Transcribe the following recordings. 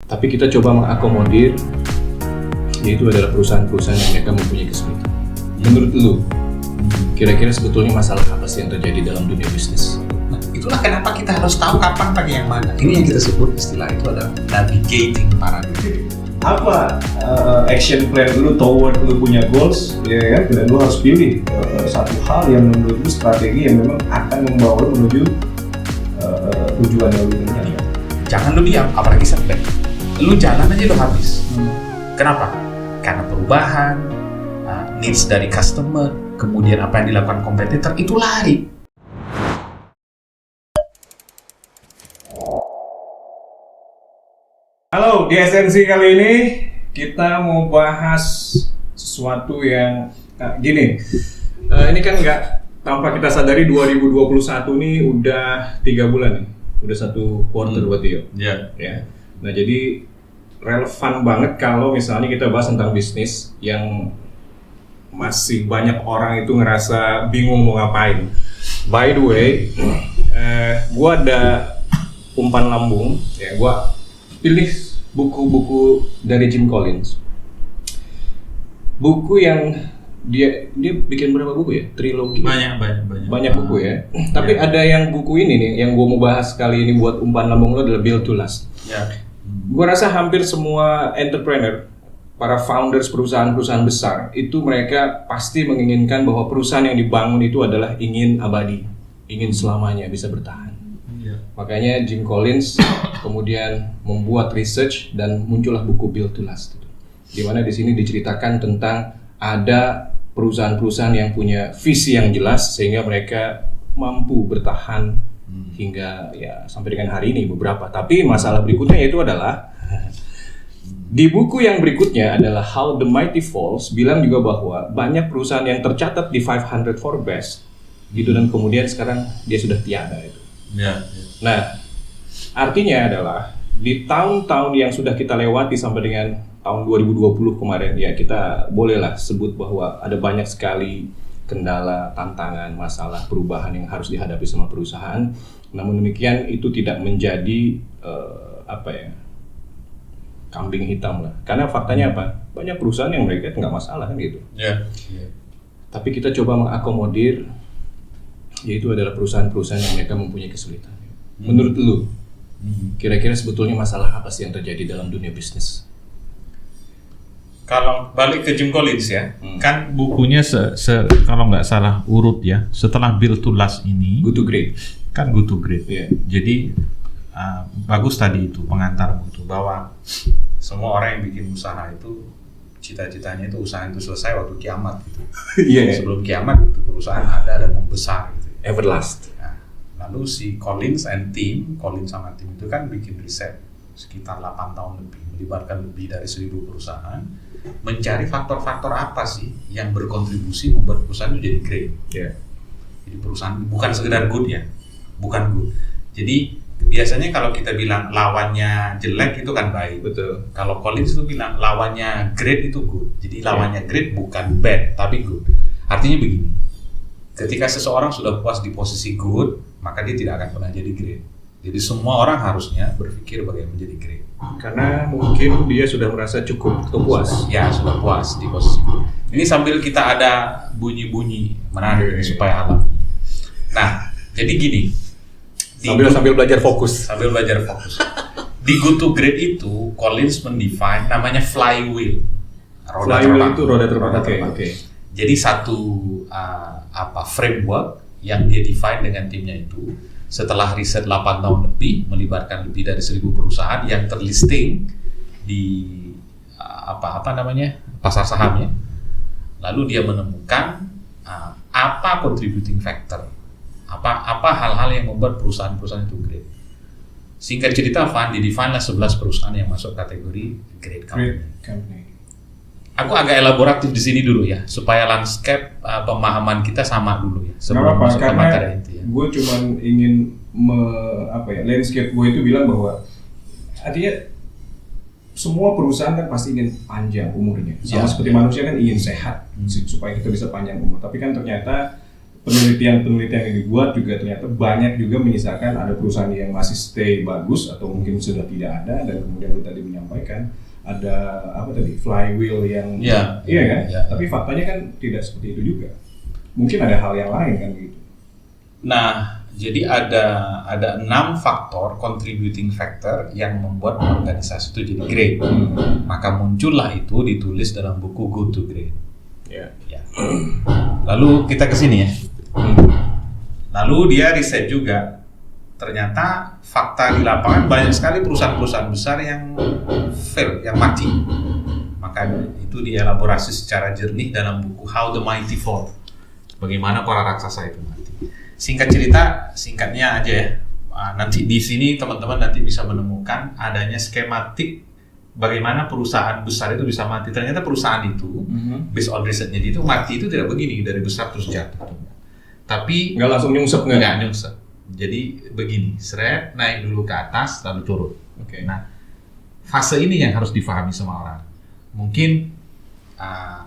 Tapi kita coba mengakomodir, yaitu adalah perusahaan-perusahaan yang mereka mempunyai kesulitan. Menurut lu, kira-kira sebetulnya masalah apa sih yang terjadi dalam dunia bisnis? Nah, itulah kenapa kita harus tahu kapan pakai yang mana. Ini yang kita sebut istilah itu adalah navigating paradigm. Apa action plan lu toward lu punya goals, ya kan? Dan lu harus pilih satu hal yang menurut lu strategi yang memang akan membawa lu menuju tujuan yang lu inginkan. Jangan lu diam, apalagi setback. Lu jalan aja lu habis. Kenapa? Karena perubahan, needs dari customer, kemudian apa yang dilakukan kompetitor itu lari. Halo, di esensi kali ini kita mau bahas sesuatu yang gini. Ini kan nggak tanpa kita sadari 2021 nih udah 3 bulan nih, udah 1 quarter buat Tio. Iya. Ya. Nah jadi relevan banget kalau misalnya kita bahas tentang bisnis yang masih banyak orang itu ngerasa bingung mau ngapain. By the way, gua ada umpan lambung, ya gua pilih buku-buku dari Jim Collins. Buku yang dia bikin berapa buku ya? Trilogi. Banyak buku ya. Tapi ada yang buku ini nih yang gua mau bahas kali ini buat umpan lambung lo adalah Built to Last. Ya. Gua rasa hampir semua entrepreneur, para founders perusahaan-perusahaan besar itu mereka pasti menginginkan bahwa perusahaan yang dibangun itu adalah ingin abadi, ingin selamanya bisa bertahan. Makanya Jim Collins kemudian membuat research dan muncullah buku Built to Last. Di mana di sini diceritakan tentang ada perusahaan-perusahaan yang punya visi yang jelas sehingga mereka mampu bertahan hingga ya sampai dengan hari ini beberapa. Tapi masalah berikutnya yaitu adalah di buku yang berikutnya adalah How the Mighty Falls bilang juga bahwa banyak perusahaan yang tercatat di 500 Forbes gitu dan kemudian sekarang dia sudah tiada itu. Ya. Nah, artinya adalah di tahun-tahun yang sudah kita lewati sampai dengan tahun 2020 kemarin ya kita bolehlah sebut bahwa ada banyak sekali kendala, tantangan, masalah, perubahan yang harus dihadapi sama perusahaan. Namun demikian itu tidak menjadi kambing hitam lah. Karena faktanya apa? Banyak perusahaan yang mereka nggak masalah kan gitu. Ya. Tapi kita coba mengakomodir, yaitu adalah perusahaan-perusahaan yang mereka mempunyai kesulitan. Menurut lu, kira-kira sebetulnya masalah apa sih yang terjadi dalam dunia bisnis? Kalau balik ke Jim Collins ya, kan bukunya kalau nggak salah urut ya, setelah Built to Last ini, Good to Great. kan Good to Great. Yeah. Jadi bagus tadi itu pengantar itu bahwa semua orang yang bikin usaha itu cita-citanya itu usaha itu selesai waktu kiamat gitu. Iya. Sebelum kiamat itu perusahaan ada dan membesar gitu. Everlast. Nah, lalu si Collins sama tim itu kan bikin riset sekitar 8 tahun lebih, melibatkan lebih dari 1.000 perusahaan, mencari faktor-faktor apa sih yang berkontribusi membuat perusahaan itu jadi great. Yeah. Jadi perusahaan bukan sekedar good ya, bukan good. Jadi biasanya kalau kita bilang lawannya jelek itu kan baik. Betul. Kalau Collins itu bilang lawannya great itu good. Jadi lawannya great bukan bad tapi good. Artinya begini, ketika seseorang sudah puas di posisi good, maka dia tidak akan pernah jadi great. Jadi semua orang harusnya berpikir bagaimana menjadi great. Karena mungkin dia sudah merasa cukup atau puas. Ya, sudah puas di posisi good. Ini sambil kita ada bunyi-bunyi menarik supaya alam. Nah, jadi gini. Sambil belajar fokus. Sambil belajar fokus. Di Good to Great itu, Collins mendefine namanya flywheel. Flywheel itu roda terbang. Oke. Jadi satu framework yang dia define dengan timnya itu setelah riset 8 tahun lebih melibatkan lebih dari 1.000 perusahaan yang terlisting di pasar sahamnya. Lalu dia menemukan apa contributing factor, apa hal-hal yang membuat perusahaan-perusahaan itu great. Singkat cerita, di-define lah 11 perusahaan yang masuk kategori great company. Aku agak elaboratif di sini dulu ya, supaya landscape pemahaman kita sama dulu ya sebelum masuk ke materi inti ya. Gue cuma ingin landscape gue itu bilang bahwa artinya semua perusahaan kan pasti ingin panjang umurnya, sama seperti manusia kan ingin sehat supaya kita bisa panjang umur. Tapi kan ternyata penelitian-penelitian yang dibuat juga ternyata banyak juga menyisakan ada perusahaan yang masih stay bagus atau mungkin sudah tidak ada, dan kemudian lu tadi menyampaikan ada apa tadi flywheel yang iya kan? Tapi faktanya kan tidak seperti itu juga. Mungkin ada hal yang lain kan gitu. Nah, jadi ada 6 faktor contributing factor yang membuat organisasi itu jadi great. Maka muncullah itu ditulis dalam buku Good to Great. Ya. Lalu kita ke sini ya. Lalu dia riset juga, ternyata fakta di lapangan banyak sekali perusahaan-perusahaan besar yang fail, yang mati. Maka itu dielaborasi secara jernih dalam buku How the Mighty Fall. Bagaimana para raksasa itu mati. Singkat cerita, singkatnya aja ya. Nanti di sini teman-teman nanti bisa menemukan adanya skematik bagaimana perusahaan besar itu bisa mati. Ternyata perusahaan itu, based on risetnya itu mati itu tidak begini dari besar terus jatuh. Tapi nggak langsung nyungsep nggak nyungsep. Jadi begini, seret naik dulu ke atas lalu turun. Oke. Nah, fase ini yang harus difahami sama orang. Mungkin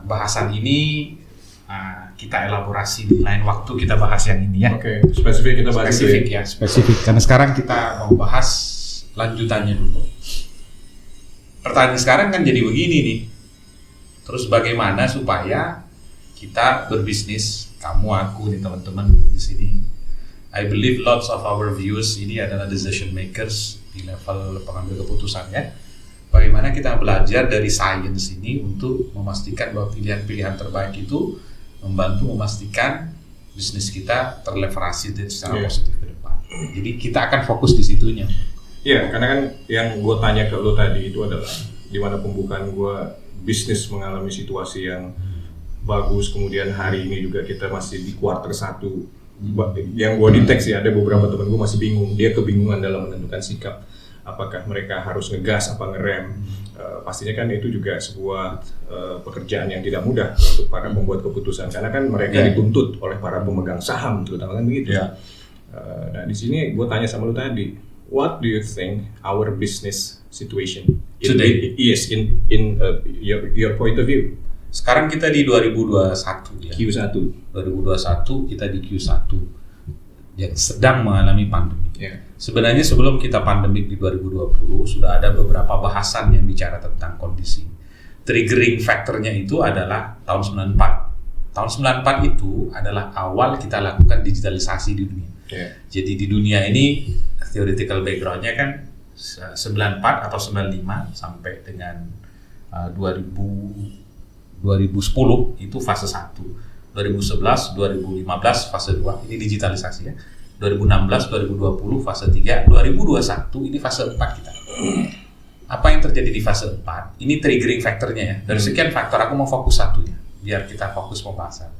bahasan ini kita elaborasi di lain waktu, kita bahas yang ini ya. Oke, spesifik kita bahas spesifik ya, spesifik. Karena sekarang kita mau bahas lanjutannya dulu. Pertanyaan sekarang kan jadi begini nih. Terus bagaimana supaya kita berbisnis, kamu, aku, nih teman-teman di sini. I believe lots of our viewers ini adalah decision makers di level pengambil keputusan ya. Bagaimana kita belajar dari science ini untuk memastikan bahwa pilihan-pilihan terbaik itu membantu memastikan bisnis kita terleverasi secara positif ke depan. Jadi kita akan fokus di situnya. Iya, karena kan yang gue tanya ke lo tadi itu adalah di mana pembukaan gue bisnis mengalami situasi yang bagus, kemudian hari ini juga kita masih di kuarter 1. Yang gue deteksi ada beberapa teman gue masih bingung, dia kebingungan dalam menentukan sikap. Apakah mereka harus ngegas apa ngerem? Pastinya kan itu juga sebuah pekerjaan yang tidak mudah untuk para pembuat keputusan, karena kan mereka dituntut oleh para pemegang saham, terutama kan begitu. Nah di sini gue tanya sama lu tadi, what do you think our business situation today is in your point of view? Sekarang kita di 2021 ya. Q1. 2021 kita di Q1 yang sedang mengalami pandemi. Sebenarnya sebelum kita pandemik di 2020 sudah ada beberapa bahasan yang bicara tentang kondisi. Triggering faktornya itu adalah tahun 94. Tahun 94 itu adalah awal kita lakukan digitalisasi di dunia. Jadi di dunia ini theoretical background-nya kan 94 atau 95 sampai dengan 2010 itu fase 1, 2011, 2015 fase 2, ini digitalisasi ya, 2016, 2020 fase 3, 2021 ini fase 4 kita. Apa yang terjadi di fase 4? Ini triggering faktornya ya, dari sekian faktor aku mau fokus satunya, biar kita fokus pembahasan.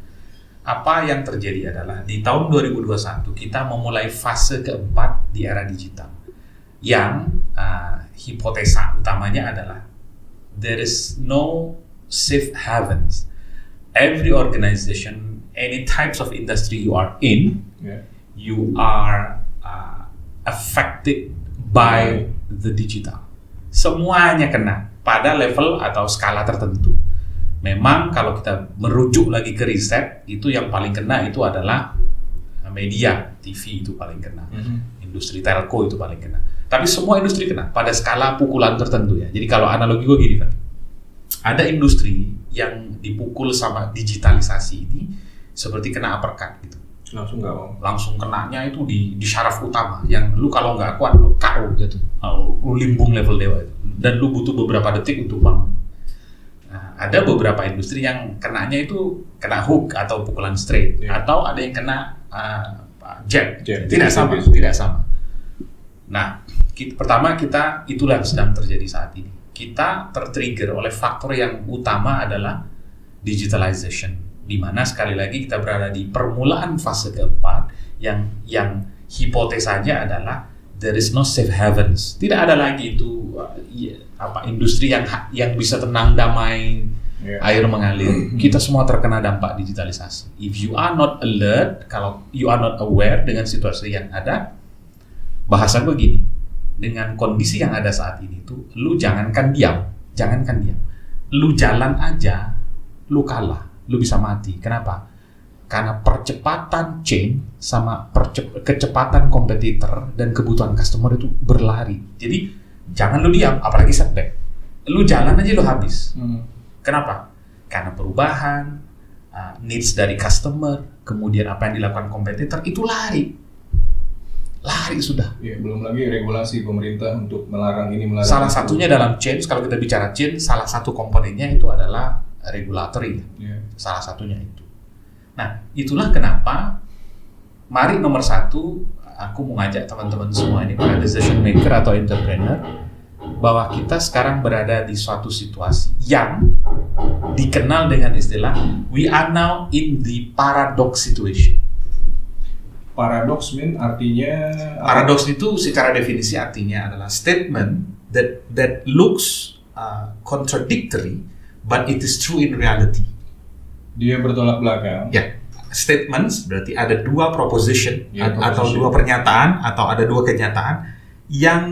Apa yang terjadi adalah di tahun 2021 kita memulai fase keempat di era digital, yang hipotesa utamanya adalah there is no safe havens. Every organization, any types of industry you are in, you are affected by the digital. Semuanya kena pada level atau skala tertentu. Memang kalau kita merujuk lagi ke riset, itu yang paling kena itu adalah media, TV itu paling kena, industri telco itu paling kena. Tapi semua industri kena pada skala pukulan tertentu ya. Jadi kalau analogi gue gini kan, ada industri yang dipukul sama digitalisasi ini seperti kena uppercut gitu. Langsung nggak mau. Langsung kenanya itu di syaraf utama, yang lu kalau nggak kuat lu KO gitu. Lu limbung level dewa itu. Dan lu butuh beberapa detik untuk bangun. Nah, ada beberapa industri yang kenanya itu kena hook atau pukulan straight, atau ada yang kena jab. Tidak sama. Nah, pertama kita itulah yang sedang terjadi saat ini. Kita tertrigger oleh faktor yang utama adalah digitalization, di mana sekali lagi kita berada di permulaan fase keempat yang hipotesanya adalah there is no safe havens. Tidak ada lagi itu industri yang bisa tenang damai, air mengalir. Kita semua terkena dampak digitalisasi. If you are not alert, kalau you are not aware dengan situasi yang ada, bahasa gue gini, dengan kondisi yang ada saat ini tuh, lu jangankan diam, lu jalan aja, lu kalah, lu bisa mati. Kenapa? Karena percepatan chain sama kecepatan kompetitor dan kebutuhan customer itu berlari. Jadi jangan lu diam, apalagi setback. Lu jalan aja lu habis. Kenapa? Karena perubahan, needs dari customer, kemudian apa yang dilakukan kompetitor itu lari sudah. Ya, belum lagi regulasi pemerintah untuk melarang ini melarang. Salah satunya dalam chain, kalau kita bicara chain, salah satu komponennya itu adalah regulatory. Salah satunya itu. Nah, itulah kenapa mari nomor satu, aku mau ngajak teman-teman semua ini, para decision maker atau entrepreneur, bahwa kita sekarang berada di suatu situasi yang dikenal dengan istilah we are now in the paradox situation. Paradox artinya Paradox itu secara definisi artinya adalah statement that looks contradictory but it is true in reality. Dia bertolak belakang. Ya, statements berarti ada dua proposition atau dua pernyataan atau ada dua kenyataan yang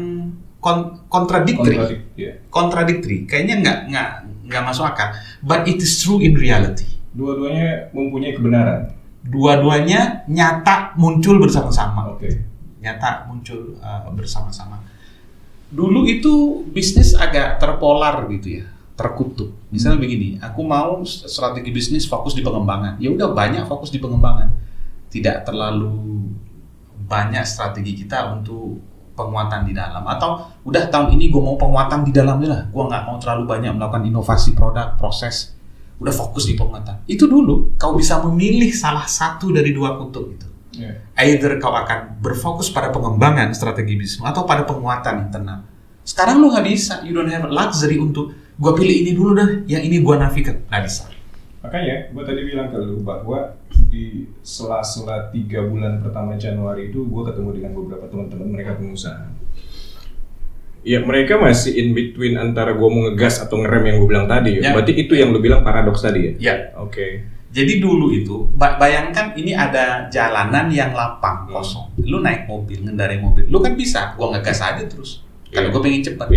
contradictory. Kayaknya nggak masuk akal. But it is true in reality. Dua-duanya mempunyai kebenaran. Dua-duanya nyata muncul bersama-sama. Nyata muncul bersama-sama. Dulu itu bisnis agak terpolar gitu ya, terkutub. Misalnya begini, aku mau strategi bisnis fokus di pengembangan. Ya udah banyak fokus di pengembangan. Tidak terlalu banyak strategi kita untuk penguatan di dalam. Atau udah tahun ini gue mau penguatan di dalamnya lah. Gue nggak mau terlalu banyak melakukan inovasi produk, proses. Udah fokus di penguatan. Itu dulu kau bisa memilih salah satu dari dua kutub itu. Either kau akan berfokus pada pengembangan strategi bisnis atau pada penguatan internal. Sekarang lu nggak bisa. You don't have luxury untuk gue pilih ini dulu dan yang ini gue nafikan. Nggak bisa. Makanya gue tadi bilang ke lu bahwa di sela-sela 3 bulan pertama Januari itu gue ketemu dengan beberapa teman-teman mereka pengusaha. Ya mereka masih in between antara gue mau ngegas atau ngerem yang gue bilang tadi. Ya. Berarti itu yang lu bilang paradoks tadi ya? Ya. Oke. Jadi dulu itu, bayangkan ini ada jalanan yang lapang, kosong. Lu naik mobil, ngendarai mobil. Lu kan bisa, gue ngegas aja terus. Karena gue pengen cepet.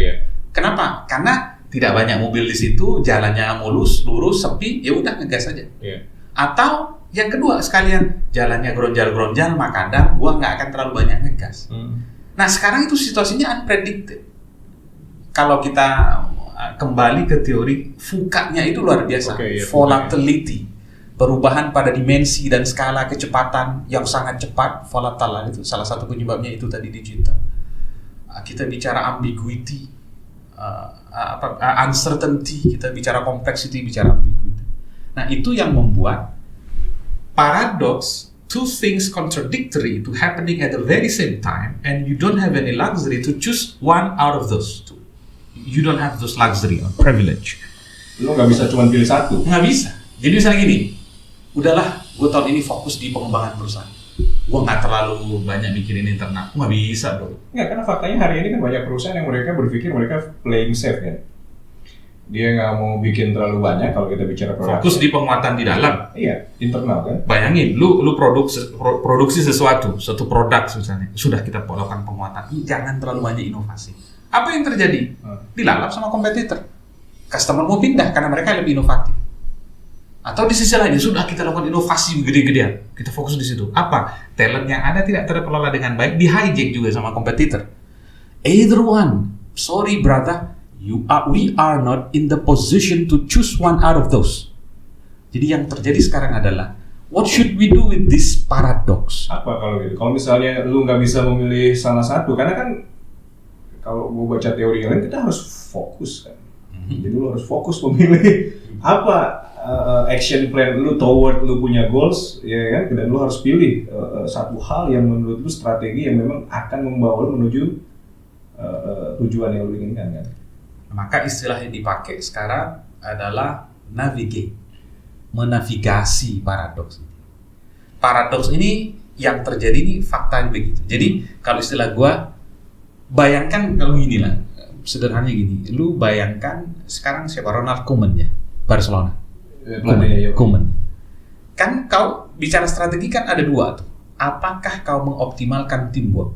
Kenapa? Karena tidak banyak mobil di situ, jalannya mulus, lurus, sepi, ya udah ngegas aja. Atau yang kedua sekalian, jalannya geronjal-geronjal, maka kadang gue nggak akan terlalu banyak ngegas. Nah sekarang itu situasinya unpredicted. Kalau kita kembali ke teori VUCA-nya itu luar biasa, volatility, perubahan pada dimensi dan skala kecepatan yang sangat cepat, volatile itu salah satu penyebabnya itu tadi digital. Kita bicara ambiguity, uncertainty, kita bicara complexity, bicara ambiguity. Nah itu yang membuat paradox, two things contradictory to happening at the very same time, and you don't have any luxury to choose one out of those two. You don't have those luxury or privilege. Lo nggak bisa cuma pilih satu. Nggak bisa. Jadi misalnya gini, udahlah, gue tahun ini fokus di pengembangan perusahaan. Gue nggak terlalu banyak mikirin internal. Nggak bisa bro. Nggak, karena faktanya hari ini kan banyak perusahaan yang mereka berpikir mereka playing safe kan. Dia nggak mau bikin terlalu banyak kalau kita bicara produk. Fokus di penguatan di dalam. Iya, internal kan. Bayangin, lu produksi sesuatu, satu produk misalnya. Sudah kita lakukan penguatan. Jangan terlalu banyak inovasi. Apa yang terjadi? Dilalap sama kompetitor. Customer mau pindah karena mereka lebih inovatif. Atau di sisi lain, sudah kita lakukan inovasi gede-gedean. Kita fokus di situ. Apa? Talent yang ada tidak terkelola dengan baik, di hijack juga sama kompetitor. Either one. Sorry brother, we are not in the position to choose one out of those. Jadi yang terjadi sekarang adalah, what should we do with this paradox? Apa kalau gitu? Kalau misalnya lu nggak bisa memilih salah satu, karena kan kalau gue baca teori yang lain, kita harus fokus kan. Jadi lu harus fokus memilih apa action plan lu toward lu punya goals, ya kan? Dan lu harus pilih satu hal yang menurut lu strategi yang memang akan membawa lu menuju tujuan yang lu inginkan kan. Maka istilah yang dipakai sekarang adalah navigate, menavigasi paradoks. Paradoks ini yang terjadi ini faktanya begitu. Jadi kalau istilah gue, bayangkan kalau gini lah, sederhananya gini, lu bayangkan sekarang siapa Ronald Koeman ya, Barcelona. Koeman. Kan kau bicara strategi kan ada dua tuh. Apakah kau mengoptimalkan teamwork?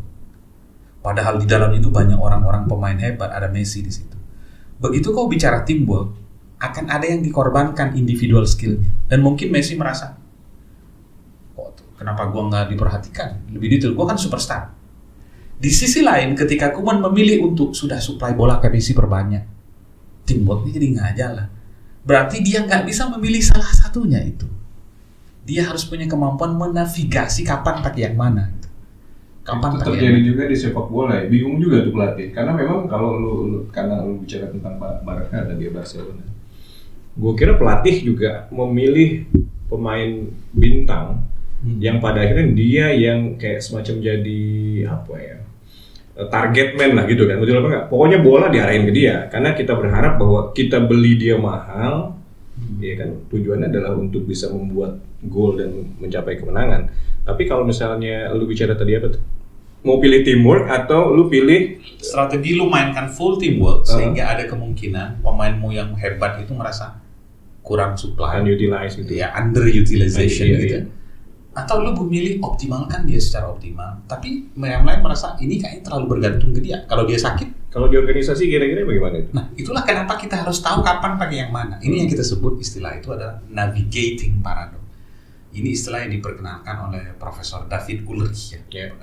Padahal di dalam itu banyak orang-orang pemain hebat, ada Messi di situ. Begitu kau bicara teamwork, akan ada yang dikorbankan individual skillnya. Dan mungkin Messi merasa, Kenapa gue nggak diperhatikan lebih detail? Gue kan superstar. Di sisi lain, ketika Koeman memilih untuk sudah supply bola ke Messi perbanyak, teamworknya jadi nggak jalan. Berarti dia nggak bisa memilih salah satunya itu. Dia harus punya kemampuan menavigasi kapan pakai yang mana. Kapan itu pakai terjadi yang mana. juga di sepak bola ya. Bingung juga tuh pelatih. Karena memang kalau karena lu bicara tentang Barca dan dia Barcelona. Gue kira pelatih juga memilih pemain bintang yang pada akhirnya dia yang kayak semacam jadi apa ya, target man lah gitu kan, betul apa enggak? Pokoknya bola diarahin ke dia karena kita berharap bahwa kita beli dia mahal, ya kan, tujuannya adalah untuk bisa membuat gol dan mencapai kemenangan. Tapi kalau misalnya lu bicara tadi apa tuh? Mau pilih teamwork atau lu pilih Strategi lu mainkan full teamwork sehingga ada kemungkinan pemainmu yang hebat itu merasa kurang supply, unutilize gitu ya, underutilization Iya, gitu. iya. Atau lu memilih optimalkan dia secara optimal, tapi yang lain merasa ini kayaknya terlalu bergantung ke dia. Kalau dia sakit, Kalau di organisasi kira-kira bagaimana itu? nah itulah kenapa kita harus tahu kapan pakai yang mana. Ini yang kita sebut istilah itu adalah navigating paradox. Ini istilah yang diperkenalkan oleh Profesor David Ulrich ya. Yeah.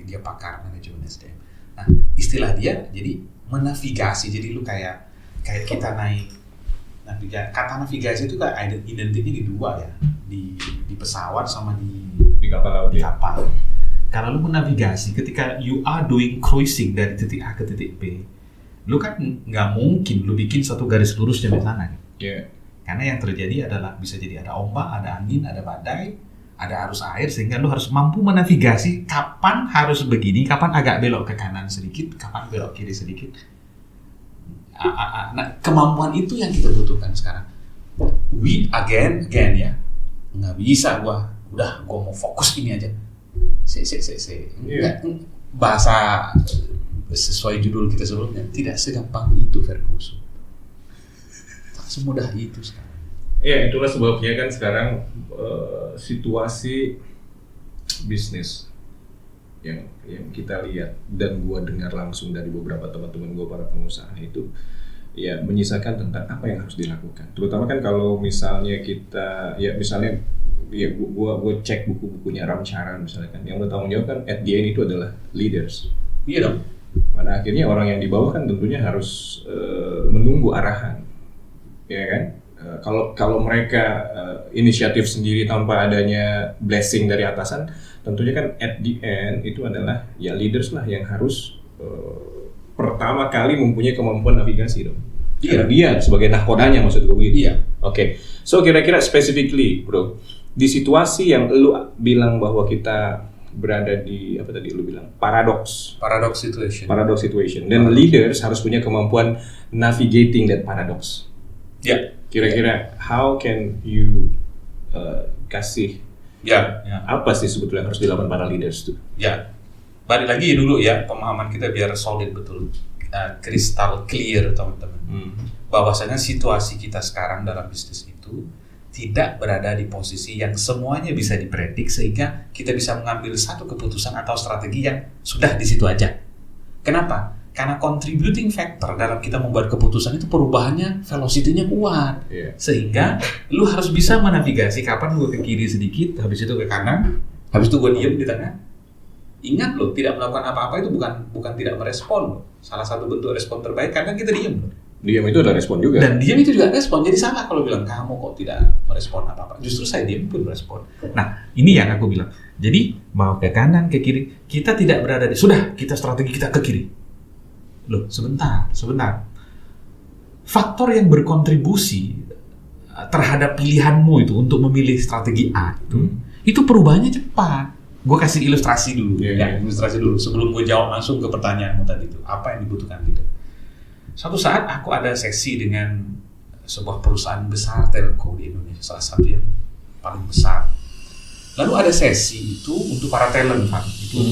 Dia pakar manajemen SDM. Nah, istilah dia jadi menavigasi. Jadi lu kayak kita naik kata navigasi itu kayak identiknya di dua ya, di pesawat sama Di kapal laut di ya? kapal. Kalau lu menavigasi, ketika you are doing cruising dari titik A ke titik B, lu kan nggak mungkin lu bikin satu garis lurus sampai sana. Iya. Karena yang terjadi adalah bisa jadi ada ombak, ada angin, ada badai, ada arus air, sehingga lu harus mampu menavigasi kapan harus begini, kapan agak belok ke kanan sedikit, kapan belok kiri sedikit. Nah, kemampuan itu yang kita butuhkan sekarang. We again ya, nggak bisa gua mau fokus ini aja. Iya. Bahasa sesuai judul kita sebelumnya, tidak segampang itu Ferguson. Tak semudah itu sekarang. Ya, itulah sebabnya kan sekarang situasi bisnis yang kita lihat dan gua dengar langsung dari beberapa teman-teman gua para pengusaha itu ya menyisakan tentang apa yang harus dilakukan. Terutama kan kalau misalnya kita gua cek buku-bukunya Ram Charan misalnya kan, yang bertanggung jawab kan at the end itu adalah leaders. Iya dong. Pada akhirnya orang yang di bawah kan tentunya harus menunggu arahan, ya kan? Kalau mereka inisiatif sendiri tanpa adanya blessing dari atasan, tentunya kan at the end itu adalah ya leaders lah yang harus pertama kali mempunyai kemampuan navigasi dong. Iya. Dia sebagai nahkodanya maksud gue begitu. Iya. Oke. So kira-kira specifically, bro, di situasi yang lu bilang bahwa kita berada di apa tadi lu bilang paradox situation dan leaders harus punya kemampuan navigating that paradox. Ya. Kira-kira how can you kasih Ya. apa sih sebetulnya yang harus dilakukan para leaders tuh? Ya. Balik lagi dulu ya, pemahaman kita biar solid betul, crystal clear teman-teman. Bahwasanya situasi kita sekarang dalam bisnis itu tidak berada di posisi yang semuanya bisa dipredik sehingga kita bisa mengambil satu keputusan atau strategi yang sudah di situ aja. Kenapa? Karena contributing factor dalam kita membuat keputusan itu perubahannya velocity-nya kuat. Yeah. Sehingga lu harus bisa menavigasi kapan gue ke kiri sedikit, habis itu ke kanan, habis itu gue diem di tengah. Ingat loh, tidak melakukan apa-apa itu bukan tidak merespon loh. Salah satu bentuk respon terbaik karena kita diem loh. Diam itu ada respon juga. Dan diam itu juga respon. Jadi salah kalau bilang kamu kok tidak merespon apa-apa. Justru saya diam pun merespon. Nah, ini yang aku bilang. Jadi mau ke kanan, ke kiri, kita tidak berada di sudah kita strategi kita ke kiri. Loh, sebentar. Faktor yang berkontribusi terhadap pilihanmu itu untuk memilih strategi A itu perubahannya cepat. Gue kasih ilustrasi dulu, ilustrasi dulu sebelum gue jawab langsung ke pertanyaanmu tadi itu. Apa yang dibutuhkan gitu? Suatu saat aku ada sesi dengan sebuah perusahaan besar telco di Indonesia, salah satu yang paling besar. Lalu ada sesi itu untuk para talent, Pak. Itu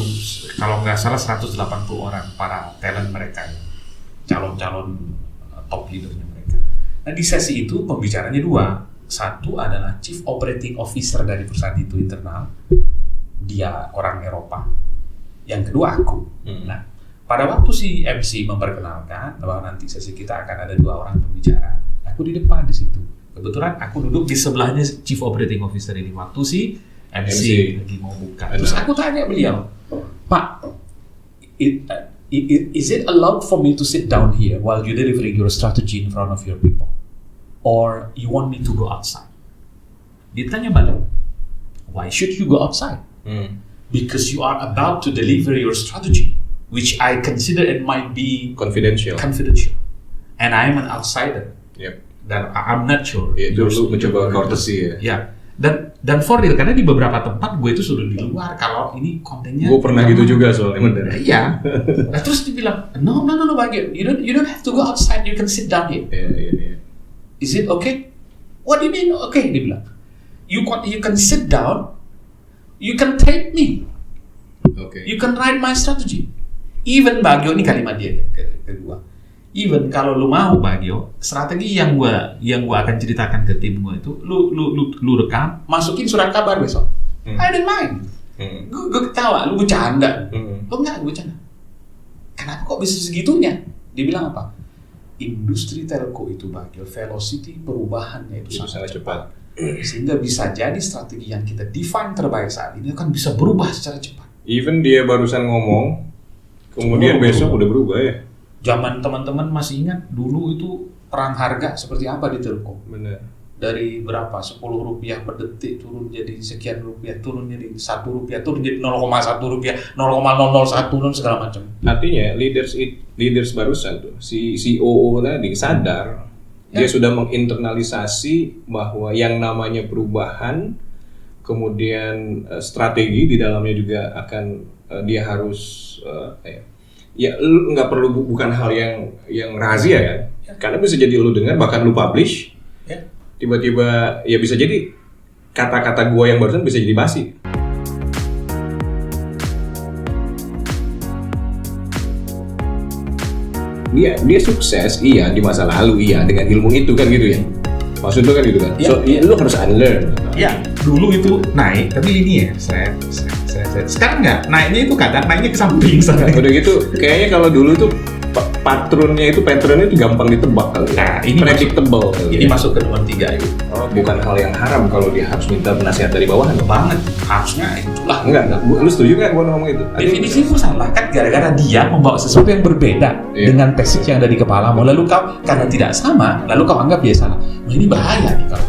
kalau nggak salah 180 orang para talent mereka, calon-calon top leadernya mereka. Nah di sesi itu pembicaranya dua. Satu adalah Chief Operating Officer dari perusahaan itu internal, dia orang Eropa. Yang kedua aku. Nah, pada waktu si MC memperkenalkan bahwa nanti sesi kita akan ada 2 orang pembicara, aku di depan di situ. Kebetulan aku duduk di sebelahnya Chief Operating Officer ini. Waktu si MC lagi mau buka. Terus aku tanya beliau, Pak, is it allowed for me to sit down here while you delivering your strategy in front of your people, or you want me to go outside? Dia tanya balik, why should you go outside? Because you are about to deliver your strategy, which I consider it might be Confidential. and I am an outsider. Yep. Dan I'm not sure. Itu lu mencoba courtesy ya. Ya, dan for real, karena di beberapa tempat gue itu sudah di luar kalau ini kontennya. Gue pernah gitu juga soalnya bener. Iya. Nah, terus dibilang, no, Bagio, you don't have to go outside, you can sit down here. Iya. Is it okay? What do you mean okay? Dia bilang, you can sit down, you can tape me, Oke. you can write my strategy. Even Bagio, ini kalimat dia kedua. Even kalau lu mau Bagio, strategi yang gua akan ceritakan ke tim gua itu, lu rekam, masukin surat kabar besok. I don't mind. Gue ketawa, lu bercanda. Oh enggak, gue bercanda. Kenapa kok bisa segitunya? Dia bilang apa? Industri telco itu Bagio, velocity perubahannya itu sangat cepat. Sehingga bisa jadi strategi yang kita define terbaik saat ini akan bisa berubah secara cepat. Even dia barusan ngomong, kemudian besok udah berubah ya. Zaman teman-teman masih ingat dulu itu perang harga seperti apa di telco? Bener. Dari berapa? 10 rupiah per detik turun jadi sekian rupiah, turun jadi 1 rupiah, turun jadi 0,1 rupiah, 0,001 segala macam. Artinya leaders barusan tuh si COO tadi sadar dia sudah menginternalisasi bahwa yang namanya perubahan, kemudian strategi di dalamnya juga akan dia harus ya lu nggak perlu bukan hal yang rahasia ya, karena bisa jadi lu dengar bahkan lu publish, tiba-tiba ya bisa jadi kata-kata gua yang barusan bisa jadi basi. Dia sukses iya di masa lalu iya dengan ilmu itu kan gitu ya. Maksud lu kan gitu kan. So lu harus unlearn. Ya, dulu itu naik tapi linear. Saya. Sekarang nggak, naiknya itu kadang naiknya ke samping sana. Udah gitu, kayaknya kalau dulu tuh patternnya itu gampang ditebak kali. Nah, ini predictable. Ini masuk ke nomor 3 itu. Bukan hal yang haram kalau dia harus minta nasihat dari bawahan. Banget, harusnya itulah. Enggak. Lu setuju nggak gua ngomong itu? Definisimu salah kan gara-gara dia membawa sesuatu yang berbeda dengan tesis yang ada di kepalamu. Lalu kau karena tidak sama, lalu kau anggap dia salah. Nah, ini bahaya nih kalau